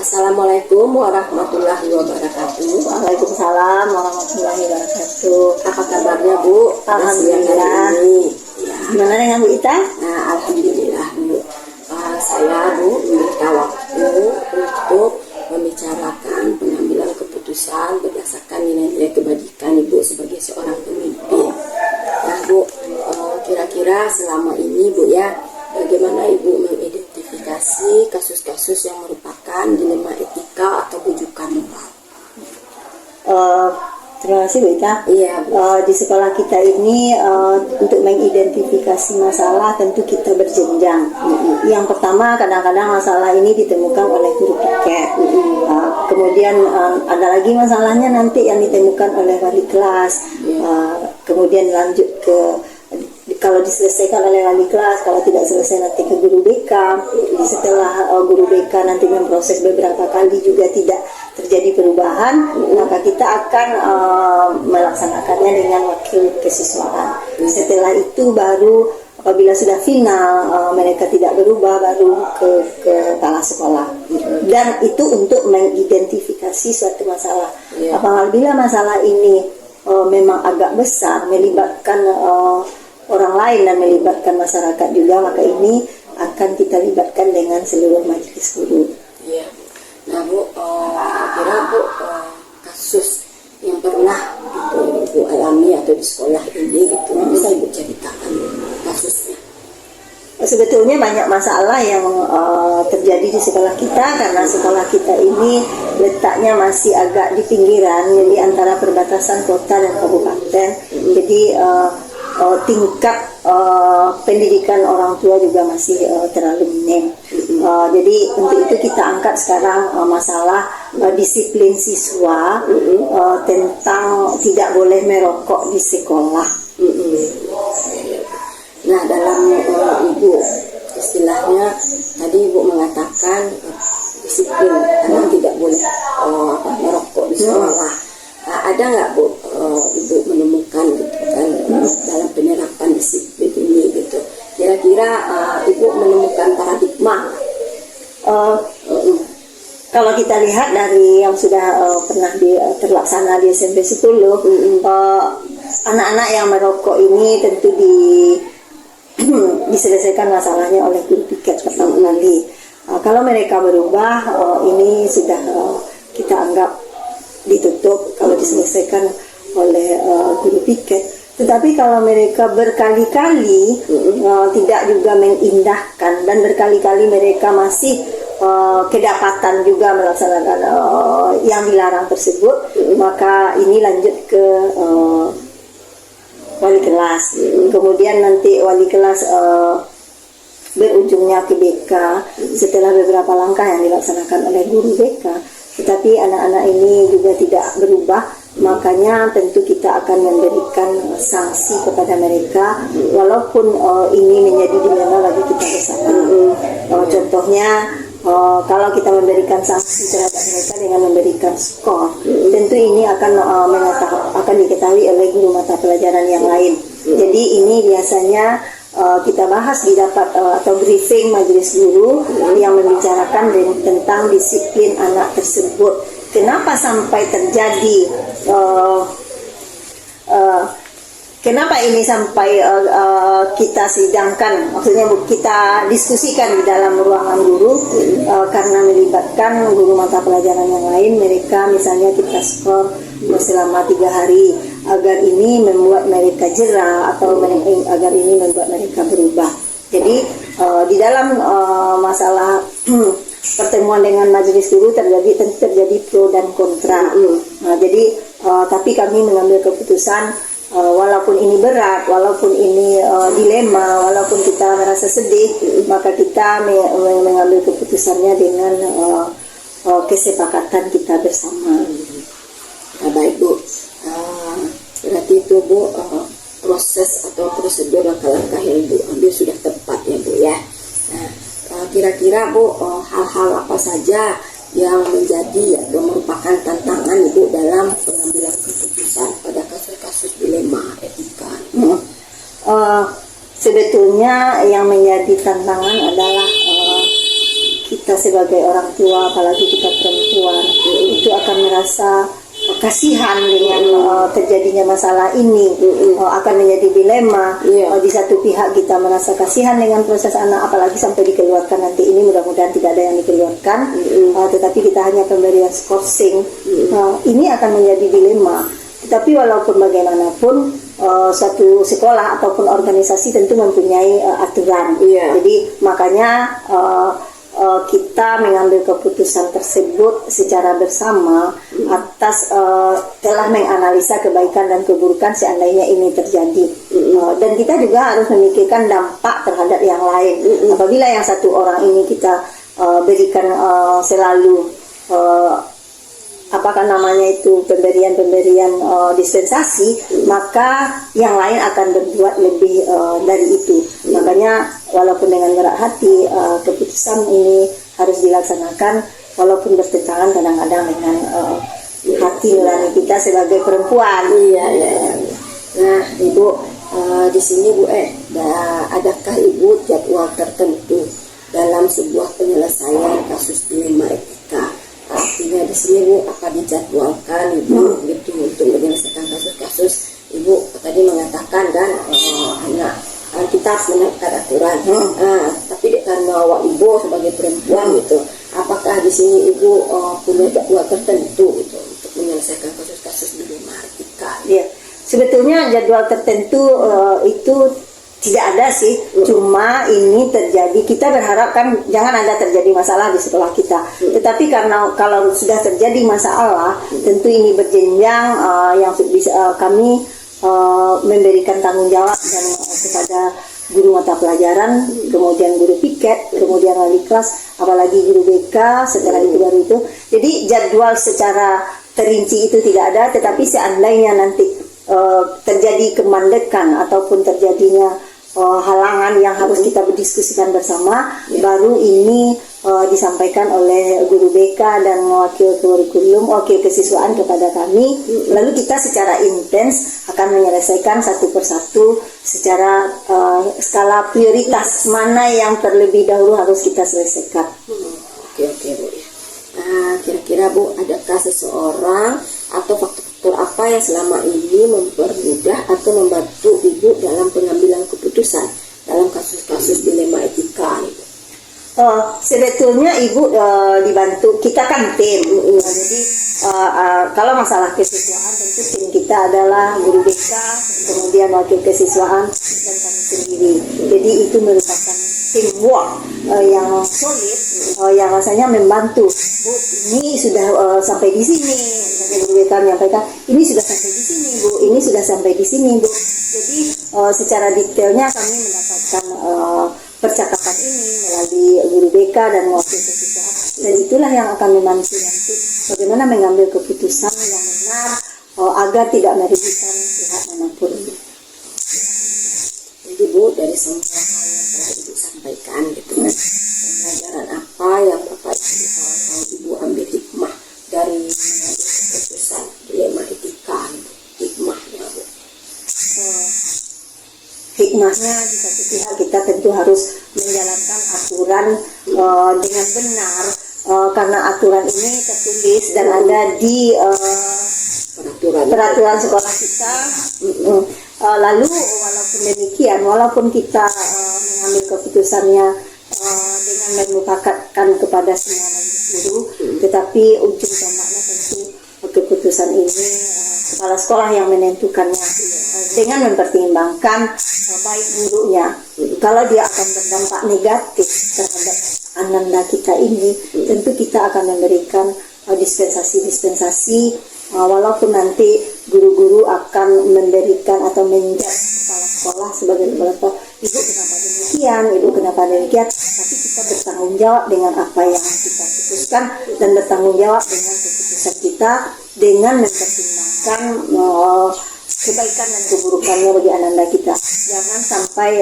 Assalamualaikum warahmatullahi wabarakatuh. Waalaikumsalam warahmatullahi wabarakatuh. Apa kabarnya Bu? Alhamdulillah. Ya. Gimana dengan Bu Ita? Nah, alhamdulillah Bu. Saya Bu meminta waktu untuk membicarakan pengambilan keputusan berdasarkan nilai-nilai kebajikan Ibu sebagai seorang pemimpin. Nah Bu, kira-kira selama ini Bu ya, bagaimana Ibu mengidentifikasi kasus-kasus yang merupakan dilema etika atau bujukan moral? Terima kasih Bu Ita. Iya Bu. Di sekolah kita ini untuk mengidentifikasi masalah tentu kita berjenjang. Yang pertama, kadang-kadang masalah ini ditemukan oleh guru piket. Kemudian ada lagi masalahnya nanti yang ditemukan oleh wali kelas. Kemudian lanjut ke, kalau diselesaikan oleh wali kelas, kalau tidak selesai nanti ke guru BK. Setelah guru BK nanti memproses beberapa kali juga tidak terjadi perubahan, maka kita akan melaksanakannya dengan wakil kesiswaan. Setelah itu baru apabila sudah final mereka tidak berubah, baru ke kepala sekolah. Dan itu untuk mengidentifikasi suatu masalah. Apabila masalah ini memang agak besar, melibatkan orang lain dan melibatkan masyarakat juga, maka ini akan kita libatkan dengan seluruh majelis guru. Iya. Nah Bu, kira Bu kasus yang pernah gitu Ibu alami atau di sekolah ini gitu, bisa Ibu ceritakan kasusnya? Sebetulnya banyak masalah yang terjadi di sekolah kita, karena sekolah kita ini letaknya masih agak di pinggiran, jadi antara perbatasan kota dan kabupaten. Jadi tingkat pendidikan orang tua juga masih terlalu minim. Jadi untuk itu kita angkat sekarang masalah disiplin siswa tentang tidak boleh merokok di sekolah. Nah dalam Ibu istilahnya tadi Ibu mengatakan disiplin karena tidak boleh merokok di sekolah. Ada nggak Bu Ibu menemukan gitu kan dalam penerapan disiplin ini gitu, kira-kira Ibu menemukan paradigma? Kalau kita lihat dari yang sudah pernah terlaksana di SMP 10, anak-anak yang merokok ini tentu diselesaikan masalahnya oleh guru piket pertama kali. Kalau mereka berubah, ini sudah kita anggap ditutup kalau diselesaikan oleh guru piket. Tetapi kalau mereka berkali-kali tidak juga mengindahkan dan berkali-kali mereka masih kedapatan juga melaksanakan yang dilarang tersebut, maka ini lanjut ke wali kelas. Kemudian nanti wali kelas berujungnya ke BK setelah beberapa langkah yang dilaksanakan oleh guru BK. Tetapi anak-anak ini juga tidak berubah, makanya tentu kita akan memberikan sanksi kepada mereka, walaupun ini menjadi dilema bagi kita bersama. Contohnya, kalau kita memberikan sanksi terhadap mereka dengan memberikan skor, tentu ini akan diketahui oleh guru mata pelajaran yang lain. Jadi ini biasanya kita bahas di dapat atau briefing majelis guru yang membicarakan tentang disiplin anak tersebut. Kenapa sampai terjadi? Kenapa ini sampai kita sidangkan? Maksudnya kita diskusikan di dalam ruangan guru karena melibatkan guru mata pelajaran yang lain. Mereka misalnya kita skor selama 3 hari agar ini membuat mereka jera atau agar ini membuat mereka berubah. Jadi di dalam masalah pertemuan dengan majelis guru terjadi pro dan kontra. Jadi tapi kami mengambil keputusan, walaupun ini berat, walaupun ini dilema, walaupun kita merasa sedih, maka kita mengambil keputusannya dengan kesepakatan kita bersama. Baik Bu, berarti itu Bu proses atau prosedur langkah-langkah yang Ibu ambil sudah tepat ya Bu ya. Nah, kira-kira Bu hal-hal apa saja yang menjadi atau merupakan tantangan Ibu dalam pengambilan keputusan pada kasus-kasus dilema etika? Sebetulnya yang menjadi tantangan adalah kita kita sebagai orang tua, apalagi kita perempuan, itu akan merasa kasihan dengan terjadinya masalah ini, akan menjadi dilema. Di satu pihak kita merasa kasihan dengan proses anak, apalagi sampai dikeluarkan nanti ini, mudah-mudahan tidak ada yang dikeluarkan, tetapi kita hanya pemberian skorsing. Ini akan menjadi dilema. Tetapi walaupun bagaimanapun suatu sekolah ataupun organisasi tentu mempunyai aturan. Jadi makanya kita mengambil keputusan tersebut secara bersama atas telah menganalisa kebaikan dan keburukan seandainya ini terjadi. Dan kita juga harus memikirkan dampak terhadap yang lain. Apabila yang satu orang ini kita berikan selalu apakah namanya itu pemberian dispensasi, maka yang lain akan berbuat lebih dari itu. Makanya walaupun dengan berat hati, keputusan ini harus dilaksanakan walaupun bertentangan kadang-kadang dengan hati nurani kita sebagai perempuan. Nah, Ibu, di sini Bu, adakah Ibu jadwal tertentu dalam sebuah penyelesaian kasus dilema etika? Artinya di sini Bu, apa dijadwalkan Ibu gitu untuk menyelesaikan kasus-kasus? Ibu tadi mengatakan dan kita harus menaikkan aturan. Tapi karena Ibu sebagai perempuan gitu, apakah di sini Ibu punya jadwal tertentu gitu untuk menyelesaikan kasus-kasus dilema etika? Sebetulnya jadwal tertentu itu tidak ada sih, cuma ini terjadi, kita berharap kan jangan ada terjadi masalah di sekolah kita. Tetapi karena kalau sudah terjadi masalah, tentu ini berjenjang, yang bisa kami memberikan tanggung jawab dan kepada guru mata pelajaran, kemudian guru piket, kemudian wali kelas, apalagi guru BK, setelah itu baru itu. Jadi jadwal secara terinci itu tidak ada, tetapi seandainya nanti terjadi kemandekan ataupun terjadinya halangan yang harus kita berdiskusikan bersama, baru ini disampaikan oleh guru BK dan wakil kurikulum, wakil kesiswaan kepada kami. Lalu kita secara intens akan menyelesaikan satu persatu secara skala prioritas, mana yang terlebih dahulu harus kita selesaikan. Oke Bu. Kira-kira Bu, adakah seseorang atau faktor apa yang selama ini mempermudah atau membantu Ibu dalam pengambilan keputusan dalam kasus-kasus dilema etika itu? Sebetulnya Ibu dibantu, kita kan tim. Jadi kalau masalah kesiswaan tentu tim kita adalah guru BK, kemudian wakil kesiswaan dan kami sendiri. Jadi itu merupakan teamwork yang solid, yang rasanya membantu. Bu, ini sudah sampai di sini. Guru BK menyampaikan, ini sudah sampai di sini Bu, ini sudah sampai di sini Bu. Jadi secara detailnya kami mendapatkan percakapan ini melalui guru BK dan wakil kesiswaan, dan itulah yang akan membantu nanti bagaimana mengambil keputusan yang benar agar tidak merugikan pihak manapun. Jadi Bu, dari semua hal yang telah Ibu sampaikan gitu kan, pelajaran apa yang Bapak Ibu ambil hikmah dari keputusan dilema etika gitu, hikmahnya Bu? Hikmahnya di satu pihak kita tentu harus menjalankan aturan dengan benar, karena aturan ini tertulis dan ada di peraturan sekolah kita. Lalu walaupun demikian, walaupun kita mengambil keputusannya dengan memufakatkan kepada semua majelis guru, tetapi ujung tombaknya tentu keputusan ini kepala sekolah yang menentukannya dengan mempertimbangkan baik buruknya. Kalau dia akan berdampak negatif terhadap ananda kita ini, tentu kita akan memberikan dispensasi, walaupun nanti guru-guru akan memberikan atau menjudge kepala sekolah sebagai kepala sekolah, Ibu kenapa demikian, Ibu kenapa demikian, tapi kita bertanggung jawab dengan apa yang kita putuskan dan bertanggung jawab dengan keputusan kita dengan mempertimbangkan kebaikan dan keburukannya bagi ananda kita. Jangan sampai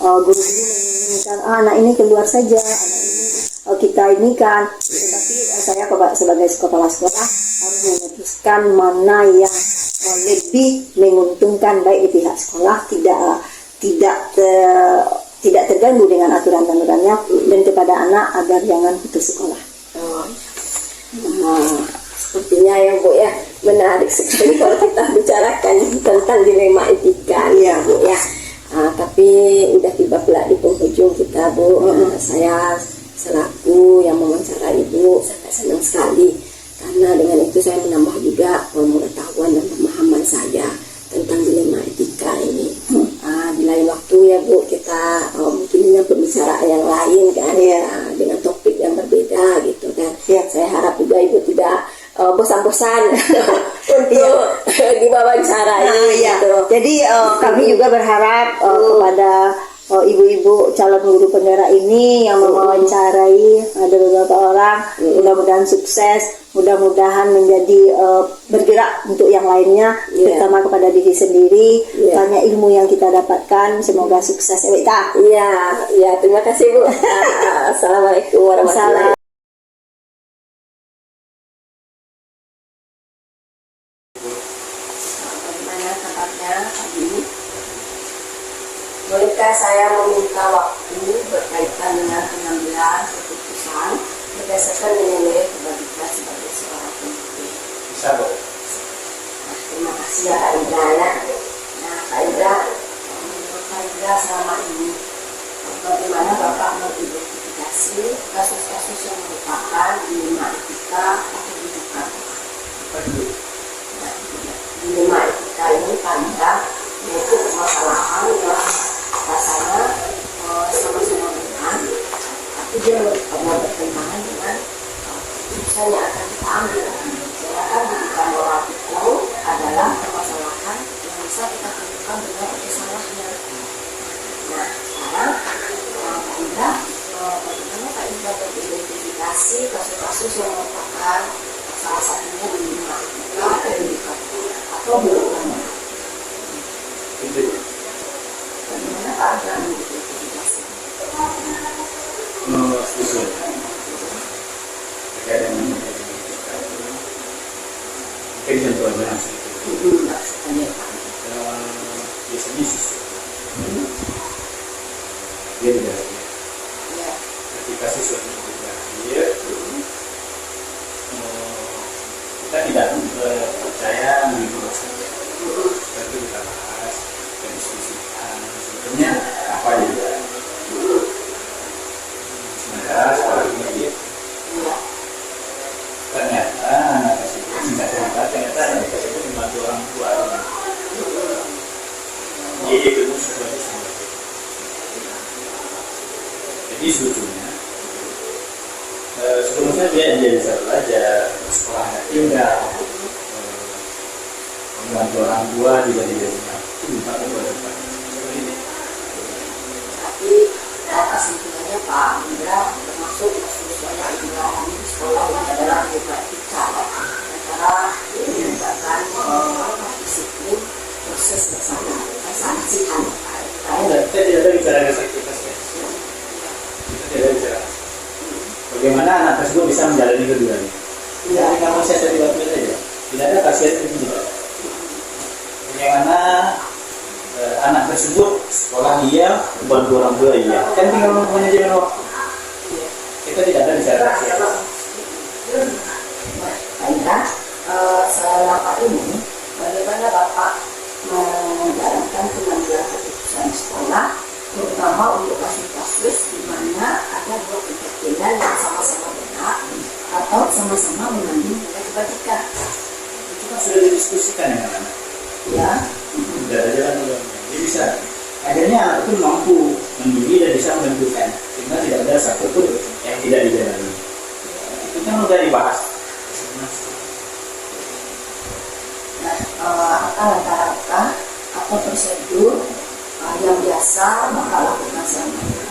guru-guru menginginkan anak ini keluar saja, anak ini kita ini kan, tetapi saya sebagai kepala sekolah harus memutuskan mana yang lebih menguntungkan baik di pihak sekolah, tidak tidak terganggu dengan aturan-aturannya, dan kepada anak agar jangan putus sekolah. Oh, sepertinya ya Bu ya, menarik sekali kalau kita bicarakan tentang dilema etika ya Bu ya. Tapi udah tiba pula di penghujung kita Bu. Saya selaku yang mewawancara Ibu sangat senang sekali, karena dengan itu saya menambah juga pengetahuan dan pemahaman saya tentang dilema etika ini. Di lain waktu ya Bu, kita mungkin dengan pembicaraan yang lain kan, dengan topik yang berbeda gitu kan. Saya harap juga Ibu tidak bosan-bosan untuk diwawancara ini. Gitu. Jadi kami juga berharap kepada ibu-ibu calon guru penggerak ini yang mewawancarai ada beberapa orang, mudah-mudahan sukses, mudah-mudahan menjadi bergerak untuk yang lainnya, terutama kepada diri sendiri. Banyak ilmu yang kita dapatkan, semoga sukses. Iya, terima kasih Bu. Assalamualaikum warahmatullahi wabarakatuh. Bagaimana kabarnya pagi ini? Bolehkah saya meminta waktu berkaitan dengan pengambilan keputusan berdasarkan nilai kebajikan sebagai seorang pemimpin? Bisa Bu. Terima kasih ya Pak Indra ya. Nah Pak Indra, menurut Pak Indra selama ini bagaimana Bapak mengidentifikasi kasus-kasus yang merupakan dilema etika atau bukan? Dilema etika ini Pak Indra yaitu permasalahan yang rasanya sama-sama benar, tapi dia bertentangan dengan keputusan yang akan kita ambil. Sedangkan pendidikan moral itu adalah permasalahan yang bisa kita tentukan benar atau salahnya. Nah, sekarang Pak Indra, bagaimana Pak Indra beridentifikasi kasus-kasus yang merupakan salah satunya dilema etika atau bukan? Bagaimana Pak Indra mengidentifikasi? Setuju. Terkait dengan mungkin contohnya biasanya siswa dia tidak ketika siswa itu berakhir, kita tidak percaya begitu saja, tapi kita bahas dan diskusikan sebetulnya apa juga. Sementara sekolah ini dia ternyata anak tersebut singkat cerita ternyata anak tersebut membantu orang tua. Jadi itu sesuatu sama. Jadi sebetulnya sebelumnya dia bisa belajar sekolahnya tinggal membantu orang tua juga tidak punya tempat untuk depan. Tapi kesimpulannya Pak Indra termasuk siswanya Indra di sekolah ini adalah dilema etika antara melibatkan disiplin proses kesanksihan. Kita tidak ada bicara kesaktivitas ya. Kita tidak bicara bagaimana anak tersebut bisa menjalani keduanya. Tidak kamu saya tiba-tiba saja. Tidak ada kasihan itu tidak. Bagaimana anak tersebut sekolah dia, bantu orang tua iya. Kan tinggal manajemen waktu. Kita tidak ada bicara kasihan. Pak Indra, selama ini bagaimana Bapak menjalankan pengambilan keputusan sekolah, terutama untuk kasus-kasus di mana ada dua kepentingan yang sama-sama benar atau sama-sama mengandung nilai kebajikan? Itu kan sudah didiskusikan dengan anak. Ya. Tidak ada jalan keluarnya. Dia bisa. Akhirnya anak itu mampu mandiri dan bisa menentukan, sehingga tidak ada satupun yang tidak dijalani. Itu kan sudah dibahas. Apa langkah-langkah atau prosedur yang biasa Bapak lakukan selama ini?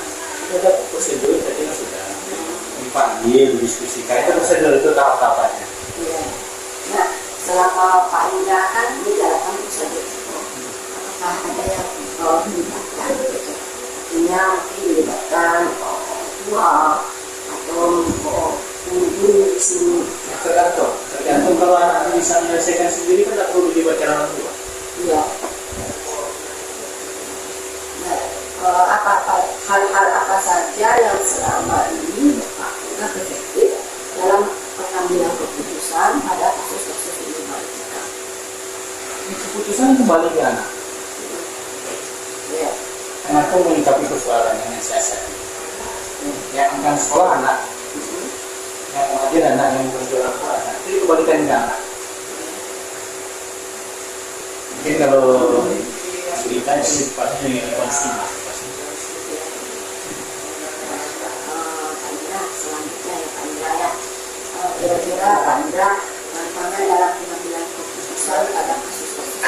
Ada prosedur, tadi kan sudah dipanggil, didiskusikan. Itu prosedur itu tahap-tahapannya. Iya. Nah, selama Pak Indra kan menjalankan prosedur itu, apakah ada yang dilibatkan gitu? Artinya mungkin dilibatkan tua atau guru di sini. Tergantung kalau anak bisa menyelesaikan sendiri kan tidak perlu dilibatkan orang tua. Iya. Nah, apa hal-hal apa saja yang selama ini Bapak anggap efektif dalam pengambilan keputusan pada kasus-kasus ini Pak kita. Keputusan kembali ke anak. Ya. Anakku menyikapi persoalan yang siasat. Yang akan sekolah anak, yang mengajar anak, yang berjualan anak, itu kembalikan ke anak. Mungkin kalau cerita itu pasti dengan konsisten. Selanjutnya ya Pak Indra ya, kira-kira Pak Indra tantangan dalam pengambilan keputusan pada kasus-kasus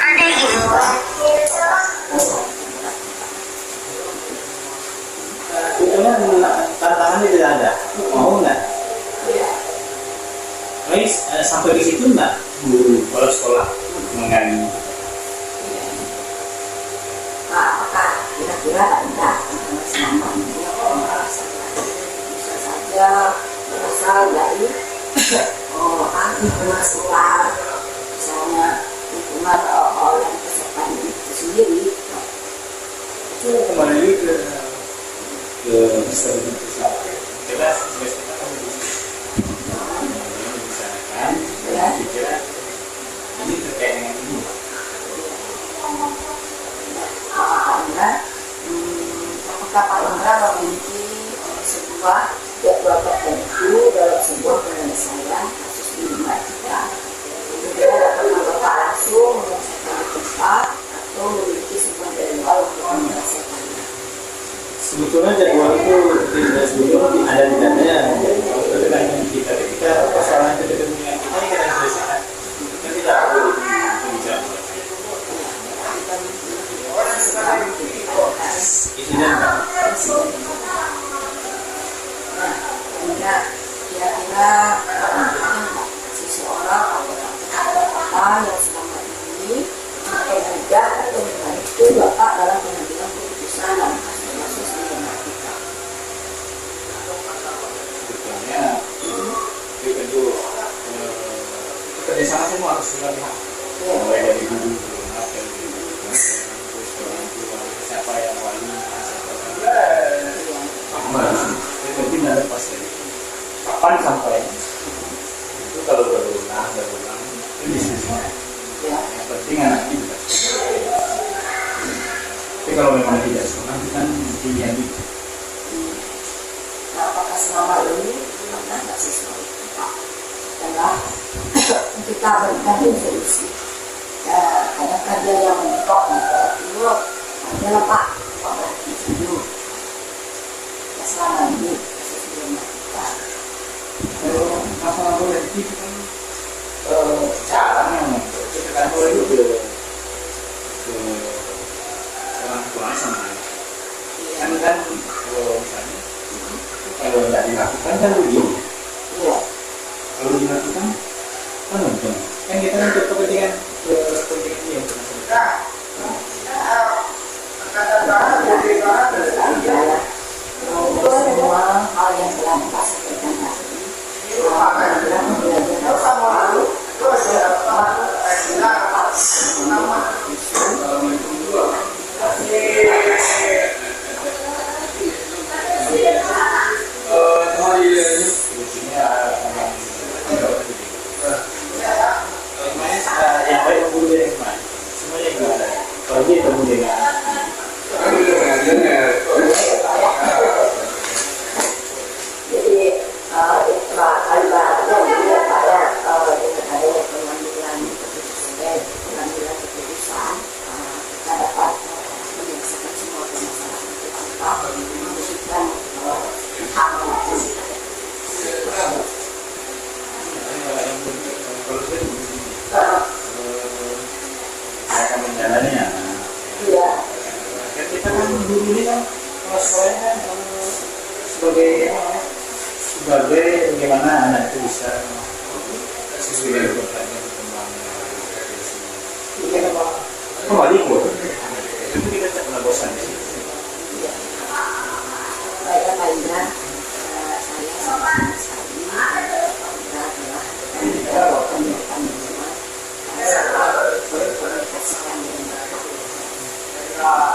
Sebetulnya tantangannya tidak ada, mau nggak? Guys, sampai di situ nggak guru kalau sekolah mengenai Pak, apakah kira-kira Pak Indra selama ini bisa saja berasal dari lingkungan sekolah, misalnya lingkungan orang peserta itu sendiri. itu kembali ke stabilitas sosial. Kita kan misalkan kira ini terkait dengan ini. Pak Indra, apakah Pak Indra memiliki sebuah jadwal tertentu dalam sebuah penyelesaian kasus di rumah kita? Kemudian apakah Bapak langsung menyelesaikan di tempat atau memiliki sebuah jadwal untuk menyelesaikannya? Sebetulnya jadwal itu sebetulnya ada di datanya jadwal terkait kita ketika persoalan itu dengan kita yang kita selesaikan. Kita tidak perlu berbicara. Insiden kan? Nah, kira-kira seseorang apa yang selama ini mudah atau membantu Bapak dalam pengambilan keputusan dalam kasus-kasus di rumah kita? Sebetulnya itu tentu kerjasama semua harus melihat mulai dari guru, siapa yang wali, siapa yang itu tidak lepas dari kapan sampai itu kalau berulang itu diskusinya yang penting anak kita. Tapi kalau memang tidak semua kan pilihan itu. Nah, apakah selama ini pernah nggak siswa kita adalah kita berikan solusi? Kadang-kadang dia yang mentok itu adalah Pak itu selama ini sebelumnya kita Masalah politik kan cara yang kita boleh itu ke orang tua sama kan kalau misalnya kalau tidak dilakukan kan begini. iya Kalau dilakukan kan untung kan kita untuk kepentingan dia semua hal yang telah Bapak sampaikan tadi adalah belajar sama yang baik guru dari kemarin semuanya juga ada kalau dia ketemu dengan jadi ibaratnya dia pada dengan adanya pengambilan keputusan kita dapat menyelesaikan semua permasalahan itu tanpa memberikan hak akan menjalannya. iya Kita kan guru ini kan sekolahnya kan sebagai bagaimana anak itu bisa sesuai dengan programnya berkembang. Kembali itu kita tidak pernah bosan di situ. baiklah Pak Indra, saya sangat sekali Pak Indra telah menyampaikan semua berkomunikasikan dengan Bapak.